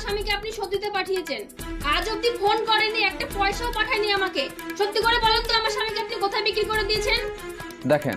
আমার স্বামীকে আপনি সত্যিতে পাঠিয়েছেন। আজ অবধি ফোন করেনি, একটা পয়সাও পাঠায়নি আমাকে। সত্যি করে বলেন তো আমার স্বামীকে আপনি কোথায় বিক্রি করে দিয়েছেন? দেখেন,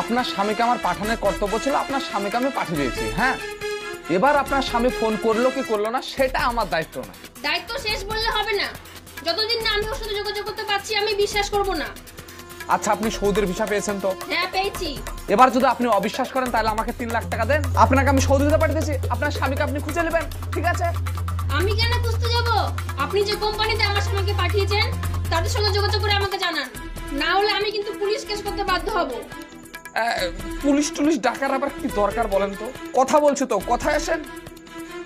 আপনার স্বামীকে আমার পাঠানোর কর্তব্য ছিল, আপনার স্বামীকে আমি পাঠিয়ে দিয়েছি। হ্যাঁ, এবার আপনার স্বামী ফোন করলো কি করলো না সেটা আমার দায়িত্ব না। দায়িত্ব শেষ বললে হবে না। যতদিন না আমি ওর সাথে যোগাযোগ করতে পারছি আমি বিশ্বাস করব না। আচ্ছা, আপনি সৌদির ভিসা পেয়েছেন তো? হ্যাঁ, পেয়েছি। এবার যদি আপনি অবিশ্বাস করেন তাহলে আমাকে 3 লাখ টাকা দেন, আপনাকে আমি সৌদিতে পাঠিয়েছি, আপনার স্বামীকে আপনি খুঁজে নেবেন। ঠিক আছে? আমি কেন খুঁজতে যাব? আপনি যে কোম্পানিতে আমার স্বামীকে পাঠিয়েছেন তাদের সঙ্গে যোগাযোগ করে আমাকে জানান, না হলে আমি কিন্তু পুলিশ কেস করতে বাধ্য হব। পুলিশ টুলিশ ডাকার আবার কি দরকার বলেন তো? কথা বলছি তো, কথায় আসেন।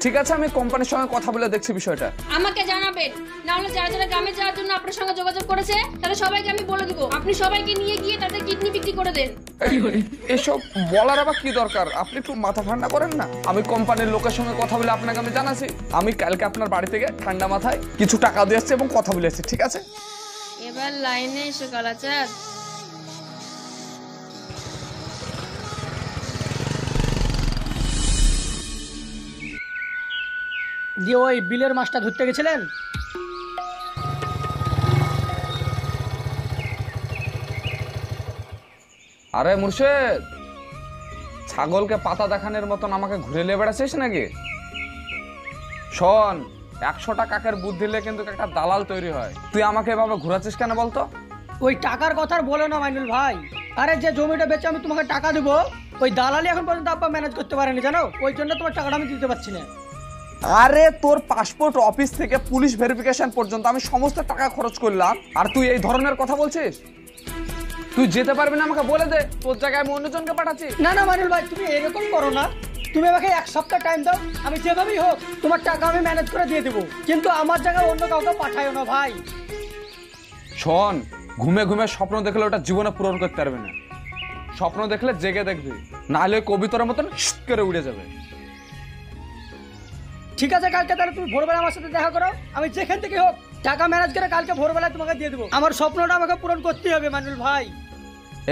ঠিক আছে, আমি কোম্পানির সঙ্গে কথা বলে দেখছি বিষয়টা। আমাকে জানাবেন, না হলে যারা যারা গ্রামে যাওয়ার জন্য আপনার সঙ্গে যোগাযোগ করেছে তাদের সবাইকে আমি বলে দিব। আপনি সবাইকে নিয়ে গিয়ে তাদের কিডনি বিক্রি করে দেন। এসব বলার আবার কি দরকার? আপনি একটু মাথা ঠান্ডা করেন না। আমি কোম্পানির লোকের সঙ্গে কথা বলে আপনাকে আমি জানাচ্ছি। আমি কালকে আপনার বাড়ি থেকে ঠান্ডা মাথায় কিছু টাকা দিয়ে আসছি এবং কথা বলে আসছি। ঠিক আছে? এবার লাইনে এসে কালাচাঁদ। দিয়ে ওই বিলের মাছটা ধরতে গেছিলেন? আরে মুর্শেদ, ছাগলকে পাতা দেখানোর মতন আমাকে ঘুরে নিয়ে বেড়াচ্ছিস নাকি? শোন, 100টা কাকের বুদ্ধি দিলে কিন্তু একটা দালাল তৈরি হয়। তুই আমাকে এভাবে ঘুরাচ্ছিস কেন বলতো? ওই টাকার কথা বলো না মাইনুল ভাই। আরে যে জমিটা বেচে আমি তোমাকে টাকা দেবো, ওই দালালি এখন পর্যন্ত আব্বা ম্যানেজ করতে পারেনি, জানো? ওই জন্য তোমার টাকাটা আমি দিতে পারছি না। আরে তোর পাসপোর্ট অফিস থেকে পুলিশ ভেরিফিকেশন পর্যন্ত আমি সমস্ত টাকা খরচ করলাম, আর তুই এই ধরনের কথা বলছিস? তুই যেতে পারবি না, আমাকে বলে দে, তোর জায়গায় আমি অন্যজনকে পাঠাচ্ছি। না না মাইনুল ভাই, তুমি এরকম করো না। তুমি আমাকে 1 সপ্তাহ টাইম দাও, আমি যেভাবেই হোক তোমার টাকা আমি ম্যানেজ করে দিয়ে দেবো, কিন্তু আমার জায়গায় অন্য কাউকে পাঠাইও না ভাই। শোন, ঘুমে ঘুমে স্বপ্ন দেখলে ওটা জীবনে পূরণ করতে পারবি না। স্বপ্ন দেখলে জেগে দেখবি, নাহলে কবিতার মতন শুট করে উড়ে যাবে। ঠিক আছে, কালকে তাহলে তুমি ভোরবেলা আমার সাথে দেখা করো। আমি যেখান থেকে হোক টাকা ম্যানেজ করে কালকে ভোরবেলায় তোমাকে দিয়ে দেবো। আমার স্বপ্নটা আমাকে পূরণ করতেই হবে মাইনুল ভাই।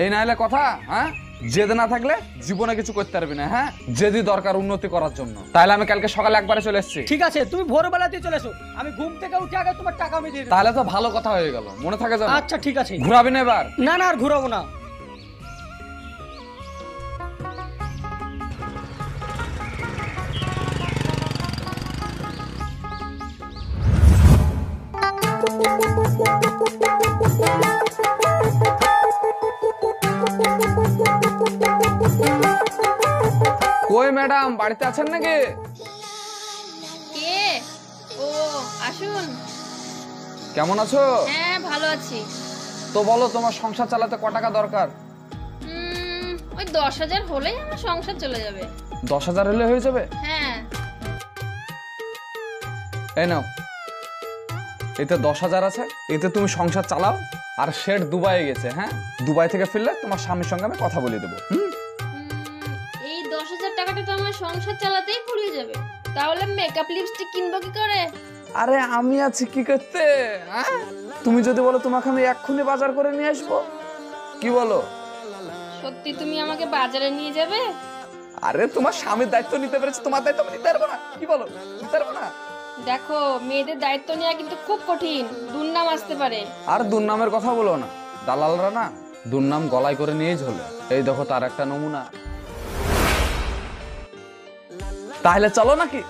এই নাহলে কথা, হ্যাঁ? জেদ না থাকলে জীবনে কিছু করতে পারবি না। হ্যাঁ, জেদি দরকার উন্নতি করার জন্য। তাহলে আমি কালকে সকালে একবারে চলে এসেছি। ঠিক আছে, তুমি ভোরবেলাতেই চলে এসো। আমি ঘুম থেকে উঠে আগে তোমার টাকা আমি দিয়ে দেবো। তাহলে তো ভালো কথা হয়ে গেল, মনে থাকে যেন। আচ্ছা ঠিক আছে। ঘুরাবি না এবার? না না, আর ঘুরাবো না। কই ম্যাডাম, বাড়িতে আছেন নাকি? কে? ও, আসুন। কেমন আছো? হ্যাঁ, ভালো আছি। তো বলো, তোমার সংসার চালাতে ক টাকা দরকার? ওই 10,000 হলেই আমার সংসার চলে যাবে। 10,000 হলে হয়ে যাবে? হ্যাঁ। এই নাও, এতে 10,000 আছে, এতে তুমি সংসার চালাও। আর শেঠ দুবাই গেছে। হ্যাঁ, দুবাই থেকে ফিরলে তোমার স্বামীর সঙ্গে আমি কথা বলে দেবো। এই 10,000 টাকাটা তো আমার সংসার চালাতেই ফুরিয়ে যাবে। তাহলে মেকআপ লিপস্টিক কিনবো কি করে? আরে আমি আছি কি করতে? হ্যাঁ, তুমি যদি বলো তোমাকে আমি এক্ষুনি বাজার করে নিয়ে আসবো, কি বলো? সত্যি তুমি আমাকে বাজারে নিয়ে যাবে? আরে তোমার স্বামীর দায়িত্ব নিতে পেরেছে, তোমার দায়িত্ব আমি নিতে পারবো না? কি বলো, নিতে পারবো না? দেখো, মেয়েদের দায়িত্ব নেওয়া কিন্তু খুব কঠিন, দুর্নাম আসতে পারে। আর দুর্নামের কথা বলো না, দালালরা না দুর্নাম গলায় করে নিয়েই ঝোলে। এই দেখো তার একটা নমুনা। তাহলে চলো নাকি?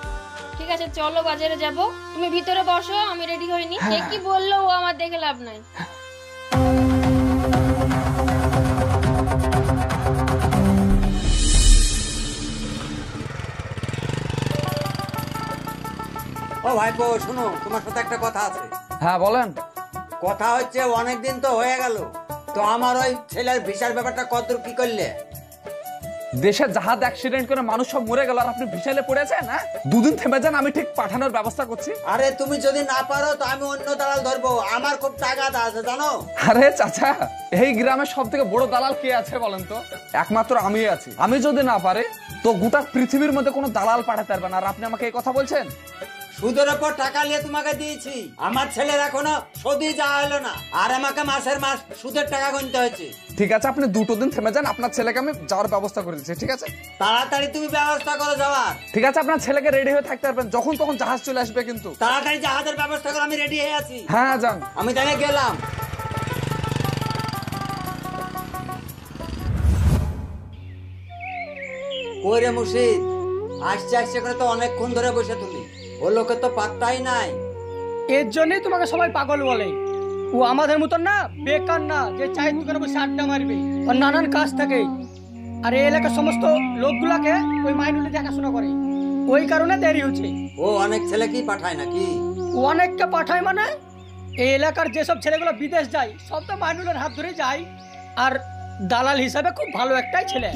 ঠিক আছে, চলো বাজারে যাব। তুমি ভিতরে বসো, আমি রেডি হইনি। কে কি বললো ও আমার দেখে লাভ নাই। ও ভাইপো, শোনো, তোমার সাথে একটা কথা আছে। হ্যাঁ বলেন। কথা হচ্ছে, অনেকদিন তো হয়ে গেল, তো আমার ওই ছেলের ভিসার ব্যাপারটা কতদূর কি করলে? দেশে জাহাজ অ্যাক্সিডেন্ট করে মানুষ সব মরে গেল, আর আপনি ভিসালে পড়েছেন? হ্যাঁ, দুদিন থেমে যান, আমি ঠিক পাঠানোর ব্যবস্থা করছি। আরে তুমি যদি না পারো তো আমি অন্য দালাল ধরবো, আমার খুব টাকা আছে জানো। আরে চাচা, এই গ্রামের সব থেকে বড় দালাল কে আছে বলেন তো? একমাত্র আমি আছি। আমি যদি না পারে তো গোটা পৃথিবীর মধ্যে কোনো দালাল পাঠাতে পারবে না। আর আপনি আমাকে এই কথা বলছেন? সুদের উপর টাকা নিয়ে তোমাকে দিয়েছি, আমার ছেলের এখনো শোধই যাওয়া হলো না, আর আমাকে মাসের মাস সুদের টাকা গুনতে হয়েছে। ঠিক আছে, আপনি 2 দিন থেমে যান, আপনার ছেলেকে আমি যাওয়ার ব্যবস্থা করে দিচ্ছি। ঠিক আছে, তাড়াতাড়ি তুমি ব্যবস্থা করো যাওয়ার। ঠিক আছে, আপনার ছেলেকে রেডি হয়ে থাকতে পারবেন, যখন তখন জাহাজ চলে আসবে কিন্তু। তাড়াতাড়ি জাহাজের ব্যবস্থা করো, আমি রেডি হয়ে আছি। হ্যাঁ যান। আমি তাহলে গেলাম। কই রে মুর্শিদ, আসছে আসছে করে তো অনেকক্ষণ ধরে বসে তুমি, ও লোকের তো পাত্তাই নাই। এর জন্যই তোমাকে সবাই পাগল বলে। ও আমাদের মতন না, বেকার না যে চায়ের দোকানে বসে আড্ডা মারবে, ওর নানান কাজ থাকে। আর এই এলাকার সমস্ত লোকগুলাকে ওই মাইনুলি দেখাশোনা করে, ওই কারণে দেরি হচ্ছে। ও অনেক ছেলে কি পাঠায় নাকি? ও অনেককে পাঠায় মানে এই এলাকার যেসব ছেলেগুলো বিদেশ যায় সব তো মাইনুলের হাত ধরে যায়। আর দালাল হিসাবে খুব ভালো একটাই ছেলে।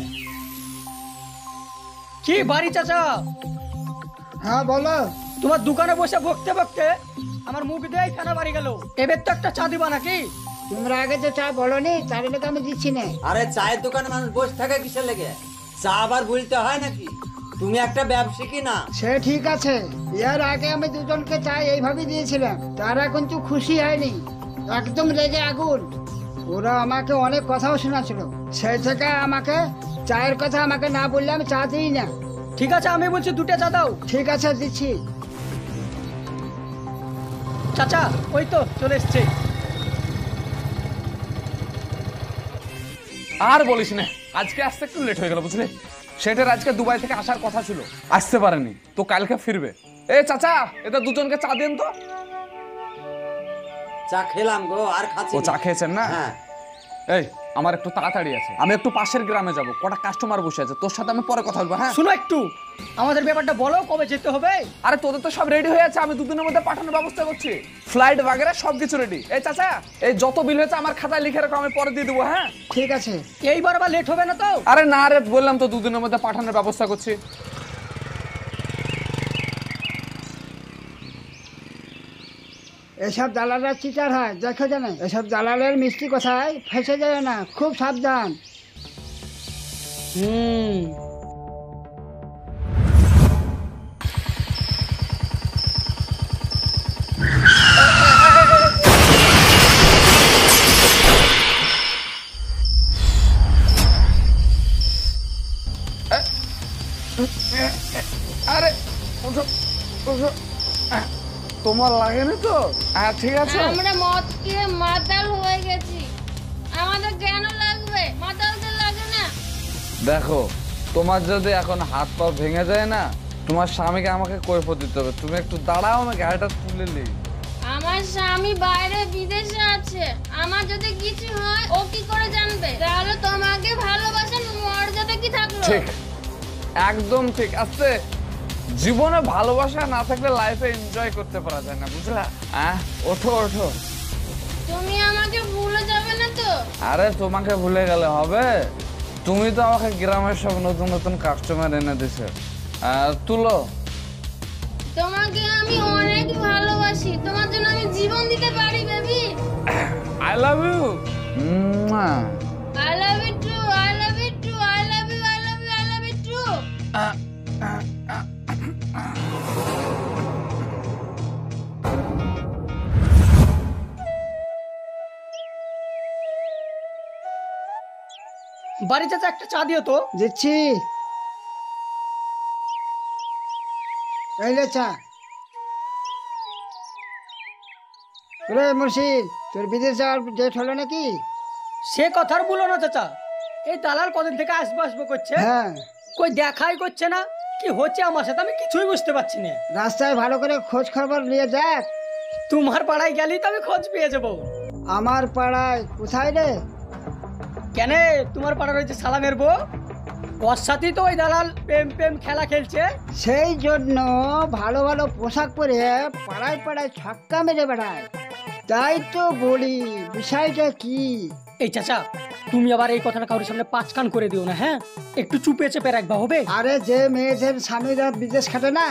কি বাড়ি চাচা? হ্যাঁ বলো। তোমার দোকানে বসে বকতে বকতে আমার মুখ দিয়ে ফেনা বাড়ি গেল। এবার তো একটা চা দিবা নাকি? তোমরা আগে তো চা বলোনি, তার লেগে আমি দিচ্ছি না। আরে চায়ের দোকানে মানুষ বসে থাকে কিসের লেগে? চা আবার ভুলতে হয় নাকি? তুমি একটা ব্যবসায়ী না? সে ঠিক আছে, এর আগে আমি দুজনকে চা এইভাবে দিয়েছিলাম, তারা কিন্তু খুশি হয়নি, একদম রেগে আগুন। ওরা আমাকে অনেক কথাও শোনাচ্ছিল, সেই থেকে আমাকে চায়ের কথা আমাকে না বললে আমি চা দিই না। ঠিক আছে, আমি বলছি 2টা চা দাও। ঠিক আছে দিচ্ছি। চাচা ওই তো চলে এসছে। আর বলিস না, আজকে আসতে একটু লেট হয়ে গেল বুঝলে। সেটার আজকে দুবাই থেকে আসার কথা ছিল, আসতে পারেনি, তো কালকে ফিরবে। এ চাচা, এটা দুজনকে চা দেন তো। চা খেলাম গো, আর খাচ্ছি ও না। চা খেয়েছেন না? হ্যাঁ। এই আমার একটু তাড়াতাড়ি আছে, আমি একটু পাশের গ্রামে যাব, কটা কাস্টমার বসে আছে, তোর সাথে আমি পরে কথা বলবো। হ্যাঁ শুনো একটু, আমাদের ব্যাপারটা বলো, কবে যেতে হবে? আরে তোদের তো সব রেডি হয়ে আছে, আমি 2 দিনের মধ্যে পাঠানোর ব্যবস্থা করছি, ফ্লাইট বাগেরা সবকিছু রেডি। এই চাচা, এই যত বিল হয়েছে আমার খাতায় লিখে রাখো, আমি পরে দিয়ে দেবো। হ্যাঁ ঠিক আছে। এইবার আবার লেট হবে না তো? আরে না রে, বললাম তো 2 দিনের মধ্যে পাঠানোর ব্যবস্থা করছি। এসব দালালরা চিটার হয়, দেখো জানে, এসব দালালের মিষ্টি কথায় ফেসে যায় না, খুব সাবধান। আরে ওঠো, ওঠো। তোমার লাগেনি তো? হ্যাঁ ঠিক আছে। আমরা মদ খেয়ে মাতাল হয়ে গেছি, আমাদের কেন লাগবে? মাতালদের লাগে না? দেখো, তোমার যদি এখন হাত পা ভেঙে যায় না, তোমার স্বামীকে আমাকে কৈফিয়ত দিতে হবে। তুমি একটু দাঁড়াও, আমি গাড়িটা তুলে নিই। আমার স্বামী বাইরে বিদেশে আছে, আমার যদি কিছু হয় ও কি করে জানবে? তাহলে তোমাকে ভালোবাসার মর্যাদা কি থাকলো? ঠিক, একদম ঠিক আছে। জীবনে ভালোবাসা না থাকলে লাইফে এনজয় করতে পারা যায় না, বুঝলা? হ্যাঁ ওঠো ওঠো। তুমি আমাকে ভুলে যাবে না তো? আরে তোমাকে ভুলে গেলে হবে? তুমি তো আমাকে গ্রামের সব নতুন নতুন কাস্টমার এনে দিছো। তুলো। তোমাকে আমি অনেক ভালোবাসি, তোমার জন্য আমি জীবন দিতে পারি baby. I love you. I love you too, I love you too, I love you, I love you, I love you too. বাড়ি চাচা একটা চা দিও তো। দিচ্ছি, এই লে চা। রে মুর্শিদ, তোর বিদেশ যাওয়ার ডেট হলো নাকি? সে কথা আর বলো না চাচা, এই দালাল কদিন থেকে আসবো আসবো করছে, হ্যাঁ। কই দেখাই করছে না। কি হচ্ছে আমার সাথে আমি কিছুই বুঝতে পারছি না। রাস্তায় ভালো করে খোঁজ খবর নিয়ে দেখ। তোমার পাড়ায় গেলেই তো আমি খোঁজ পেয়ে যাবো। আমার পাড়ায় কোথায় রে? কেন, তোমার পাড়া রয়েছে সালামের বউ, ওর সাথেই তো ওই দালাল প্রেম প্রেম খেলা খেলছে। সেই জন্য ভালো ভালো পোশাক পরে পাড়ায় পাড়ায় ছক্কা মেরে বেড়ায়। তাই তো বলি, বিষয়টা কি? এই চাচা, তুমি আবার এই কথাটা কারোর সামনে 5 কান করে দিও না, হ্যাঁ? একটু চুপে চেপে রাখবা, হবে? আরে যে মেয়েদের স্বামীরা বিদেশ খাটে না,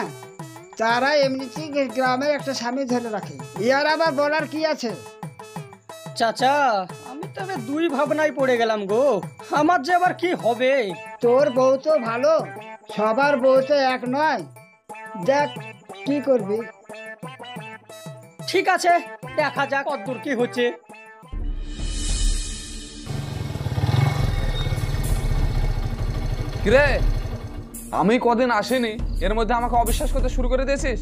তারা এমনিতেই গ্রামের একটা স্বামী ধরে রাখে, ইয়ার আবার বলার কি আছে? চাচা, আমি তবে 2 ভাবনায় পড়ে গেলাম গো, আমার যে আবার কি হবে। তোর বউ তো ভালো, সবার বউ তো এক নয়, দেখ কি করবি। ঠিক আছে, দেখা যাক কতদূর কি হচ্ছে। কিরে, আমি কদিন আসিনি, এর মধ্যে আমাকে অবিশ্বাস করতে শুরু করে দিয়েছিস?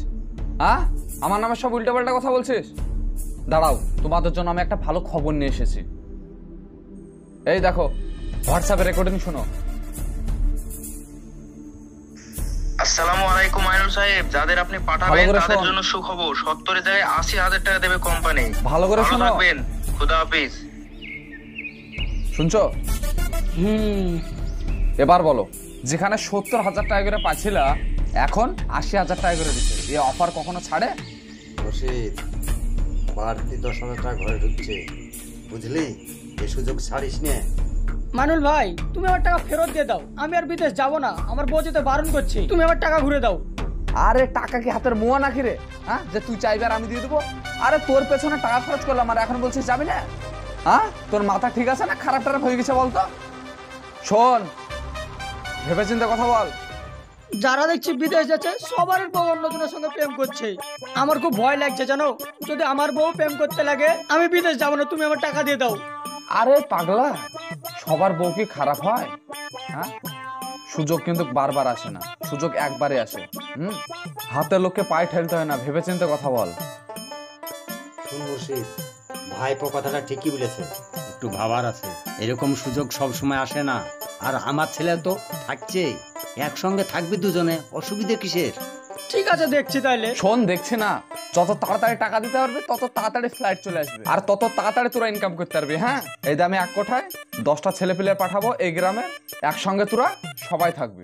হ্যাঁ, আমার নামে সব উল্টাপাল্টা কথা বলছিস। দাঁড়াও, তোমাদের জন্য আমি একটা ভালো খবর নিয়ে এসেছি। এই দেখো, হোয়াটসঅ্যাপে রেকর্ডিং শোনো। আসসালামু আলাইকুম আইনুল সাহেব, যাদের আপনি পাঠাবেন তাদের জন্য সুখবর। 70 জায়গায় 80,000 টাকা দেবে কোম্পানি। ভালো করে শোনো। থাকবেন, খুদা হাফেজ। শুনছো? এবার বলো, যেখানে 70,000 টাকা করে পাচ্ছিলা, এখন 80,000 টাকা করে দিচ্ছে। এই অফার কখনো ছাড়ে? রশিদ, বাড়তি 10,000 টাকা ঘরে ঢুকছে, বুঝলি? এই সুযোগ ছাড়িস নে। মানুল ভাই, তুমি আমার টাকা ফেরত দিয়ে দাও। আমি আর বিদেশ যাব না, আমার বউ যেতে বারণ করছে। তুমি আমার টাকা ঘুরে দাও। আরে টাকা কি হাতের মোয়া নাকি রে? হ্যাঁ, যে তুই চাইবে আর আমি দিয়ে দেবো? আরে তোর পেছনে টাকা খরচ করলাম আর এখন বলছিস যাবি না? হ্যাঁ, তোর মাথা ঠিক আছে না খারাপ টারাপ হয়ে গেছে বলতো? শোন, ভেবে চিন্তে কথা বল। যারা দেখছি বিদেশ যাচ্ছে সবার বউ অন্যজনের সঙ্গে প্রেম করছে। আমার খুব ভয় লাগছে জানো, যদি আমার বউ প্রেম করতে লাগে আমি বিদেশ যাবো না, তুমি আমার টাকা দিয়ে দাও। আরে পাগলা, সবার বউ কি খারাপ হয়? হ্যাঁ, সুযোগ কিন্তু বারবার আসে না, সুযোগ একবারে আসে। হাতের লোককে পায়ে ঠেলতে হয় না, ভেবে চিন্তে কথা বল। শুন রশিদ, ভাইপো কথাটা ঠিকই বলেছে, একটু ভাবার আছে। এরকম সুযোগ সব সময় আসে না। আর আমার ছেলে তো থাকছে, একসঙ্গে থাকবে দুজনে, অসুবিধে কিসের? ঠিক আছে, দেখছি তাইলে। শোন, দেখছি না, যত তাড়াতাড়ি টাকা দিতে পারবে তত তাড়াতাড়ি ফ্লাইট চলে আসবে আর তত তাড়াতাড়ি তোরা ইনকাম করতে পারবি। হ্যাঁ, এই দামে এক কোঠায় 10টা ছেলে পেলে পাঠাবো এই গ্রামে, একসঙ্গে তোরা সবাই থাকবে।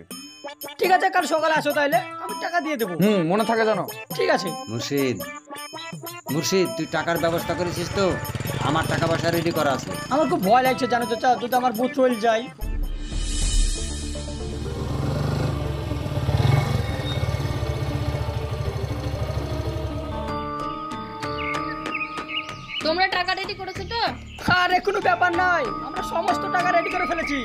ঠিক আছে, কাল সকালে আসো তাইলে, আমি টাকা দিয়ে দেবো। মনে থাকে জানো? ঠিক আছে। মুর্শিদ, তুই টাকার ব্যবস্থা করেছিস তো? আমার টাকা পয়সা রেডি করা আছে। আমার খুব ভয় লাগছে জানো চাচা, যদি আমার বউ চলে যায়। তোমরা টাকা রেডি করেছো তো? আরে কোনো ব্যাপার নাই, আমরা সমস্ত টাকা রেডি করে ফেলেছি।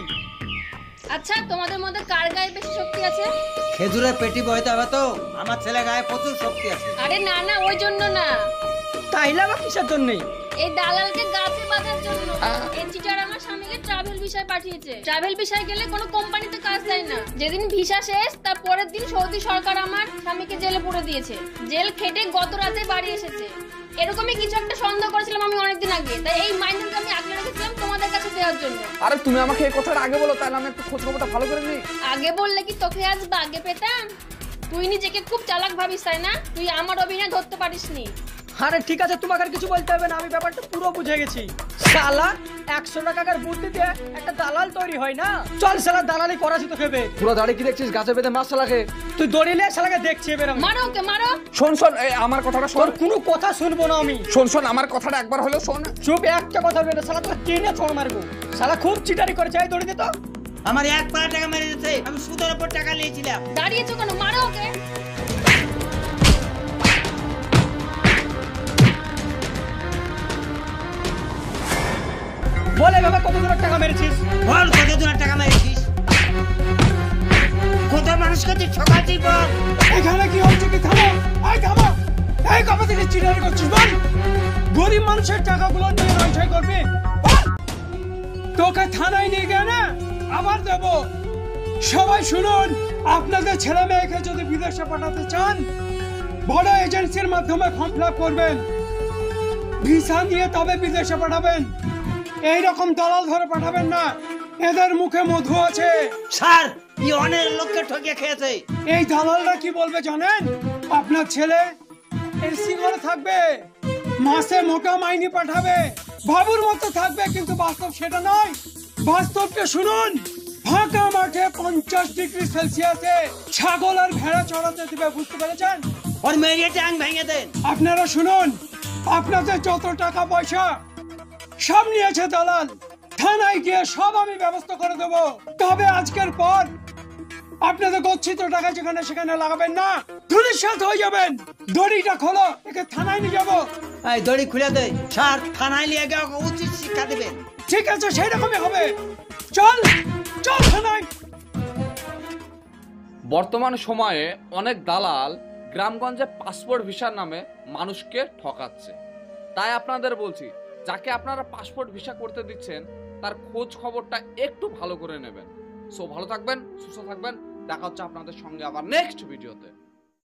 আচ্ছা, তোমাদের মধ্যে কার গায়ে বেশি শক্তি আছে? খেজুরের পেটি বইতে হবে তো, আমার ছেলে গায়ে প্রচুর শক্তি আছে। আরে না না, ওই জন্য না। তাইলে আবার কিসের জন্য? এই দালালকে গাছে বাঁধার জন্য। এই চিটার আমার স্বামীকে ট্রাভেল ভিসায় পাঠিয়েছে। ট্রাভেল ভিসায় গেলে কোনো কোম্পানিতে কাজ দেয় না। যেদিন ভিসা শেষ তার পরের দিন সৌদি সরকার আমার স্বামীকে জেলে পুরে দিয়েছে। জেল খেটে গত রাতে বাড়ি এসেছে। এরকমই কিছু একটা সন্দেহ করেছিলাম আমি অনেকদিন আগে, তাই এই মাইনুলকে আমি আগলে রেখেছিলাম তোমাদের কাছে দেওয়ার জন্য। আরে তুমি আমাকে এই কথাটা আগে বলো, তাহলে আমি একটু খোঁজ খবরটা ভালো করে নিই। আগে বললে কি তোকে আজ বাগে পেতাম? তুই নিজেকে খুব চালাক ভাবিস তাই না? তুই আমার অভিনয় ধরতে পারিসনি। আরে ঠিক আছে, তোমাকে আর কিছু বলতে হবে না, আমি ব্যাপারটা পুরো বুঝে গেছি। শালা 100 টাকার বুদ্ধি দিয়ে একটা দালাল তৈরি হয় না। চল শালা, দালালি করাছি তোকে। পুরো দাঁড়িয়ে কি দেখছিস? গাছে বেঁধে মাছ চালাকে। তুই দড়িলে শালাকে দেখছি এবার আমি। মারো ওকে, মারো। শোন, আমার কথাটা শোন। তোর কোনো কথা শুনবো না আমি। শোন, আমার কথাটা একবার হলেও শোন। চুপ, একটা কথা বলবে না, শালা তোকে টেনে ছড় মারবো। শালা খুব চিটারি করেছে, এই দড়ি দে তো। আমার 1 পাড়া টাকা মেরে দিয়েছে, আমি সুদের উপর টাকা নিয়েছিলাম। দাঁড়িয়েছো কেন? মারো ওকে। বলে বাবা, কতগুলো টাকা মেরেছিস? বল, কতগুলো টাকা মেরেছিস? কত মানুষকে তুই ঠকাচ্ছিস বল? এখানে কি হচ্ছে? কি থামো, এই থামো। এই কবে থেকে চিটারি করছিস বল? গরিব মানুষের টাকাগুলো নিয়ে নয় করবি? তোকে থানায় নিয়ে গিয়ে না আবার দেবো। সবাই শুনুন, আপনাদের ছেলে মেয়েকে যদি বিদেশে পাঠাতে চান, বড় এজেন্সির মাধ্যমে ফর্ম ফিল আপ করবেন, ভিসা নিয়ে তবে বিদেশে পাঠাবেন। এইরকম দালাল ধরে পাঠাবেন না, এদের মুখে মধু আছে। স্যার, ই অনেক লোককে ঠকিয়ে খেয়েছে। এই দালালরা কি বলবে জানেন? আপনার ছেলে এসি ঘরে থাকবে, মাসে মোটা মাইনে পাঠাবে, বাবুর মতো থাকবে, কিন্তু বাস্তব সেটা নয়। বাস্তবকে শুনুন, ফাঁকা মাঠে 50 ডিগ্রি সেলসিয়াসে ছাগল আর ভেড়া চড়াতে দিবে, বুঝতে পেরেছেন? ওর মেরিয়ে ট্যাঙ্ক ভেঙে দেন। আপনারা শুনুন, আপনাদের যত টাকা পয়সা সব নিয়েছে দালাল, থানায় গিয়ে সব আমি ব্যবস্থা করে দেবো। তবে আজকের পর আপনাদের গচ্ছিত টাকা যেখানে সেখানে লাগাবেন না, ধূলিসাৎ হয়ে যাবেন। দড়িটা খোলো, একে থানায় নিয়ে যাবো। এই দড়ি খুলে দে স্যার, থানায় নিয়ে গিয়ে ওকে উচিত শিক্ষা দেবেন। ঠিক আছে, সেই রকমই হবে। চল চল থানায়। বর্তমান সময়ে অনেক দালাল গ্রামগঞ্জে পাসপোর্ট ভিসার নামে মানুষকে ঠকাচ্ছে। তাই আপনাদের বলছি, যাকে আপনারা পাসপোর্ট ভিসা করতে দিচ্ছেন তার খোঁজ খবরটা একটু ভালো করে নেবেন। সো ভালো থাকবেন, সুস্থ থাকবেন, দেখা হচ্ছে আপনাদের সঙ্গে আবার নেক্সট ভিডিওতে।